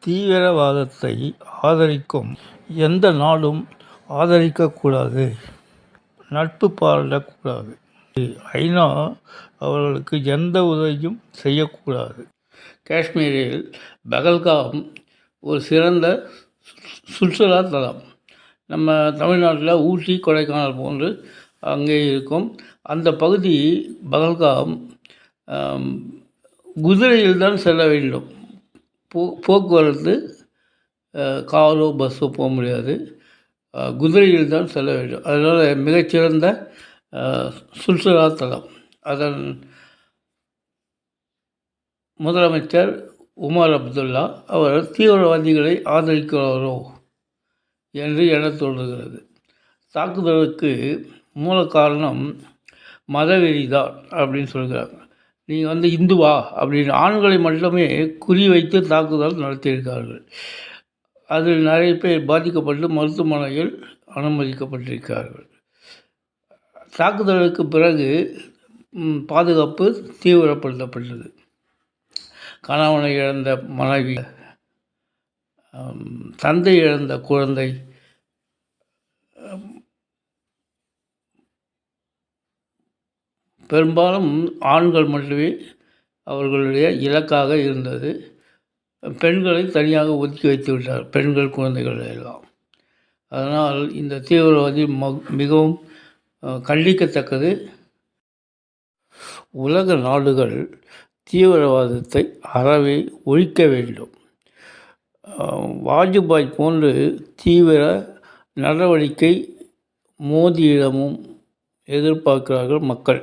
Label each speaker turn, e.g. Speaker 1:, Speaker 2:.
Speaker 1: தீவிரவாதத்தை ஆதரிக்கும் எந்த நாடும் ஆதரிக்கக்கூடாது, நட்பு பாராட்டக்கூடாது. ஐநா அவர்களுக்கு எந்த உதவியும் செய்யக்கூடாது. காஷ்மீரில் பகல்காம் ஒரு சிறந்த சுற்றுலா தலம். நம்ம தமிழ்நாட்டில் ஊட்டி, கொடைக்கானல் போன்று அங்கே இருக்கும். அந்த பகுதி பகல்காம் குதிரையில் தான் செல்ல வேண்டும். போக்குவரத்து காரோ பஸ்ஸோ போக முடியாது, குதிரையில் தான் செல்ல வேண்டும். அதனால் மிகச்சிறந்த சுற்றுலா தலம். அதன் முதலமைச்சர் உமர் அப்துல்லா அவர் தீவிரவாதிகளை ஆதரிக்கிறாரோ என்று எண்ண தோன்றுகிறது. தாக்குதலுக்கு மூல காரணம் மதவெறி தான் அப்படின்னு சொல்கிறாங்க. நீங்கள் இந்துவா அப்படின்னு ஆண்களை மட்டுமே குறி வைத்து தாக்குதல் நடத்தியிருக்கார்கள். அதில் நிறைய பேர் பாதிக்கப்பட்டு மருத்துவமனையில் அனுமதிக்கப்பட்டிருக்கிறார்கள். தாக்குதலுக்கு பிறகு பாதுகாப்பு தீவிரப்படுத்தப்பட்டது. கணவனை இழந்த மனைவி, தந்தை இழந்த குழந்தை, பெரும்பாலும் ஆண்கள் மட்டுமே அவர்களுடைய இலக்காக இருந்தது. பெண்களை தனியாக ஒதுக்கி வைத்து விட்டார், பெண்கள் குழந்தைகள் எல்லாம். அதனால் இந்த தீவிரவாதி மிகவும் கண்டிக்கத்தக்கது. உலக நாடுகள் தீவிரவாதத்தை அறவே ஒழிக்க வேண்டும். வாஜ்பாய் போன்று தீவிர நடவடிக்கை மோடியிடமும் எதிர்பார்க்கிறார்கள் மக்கள்.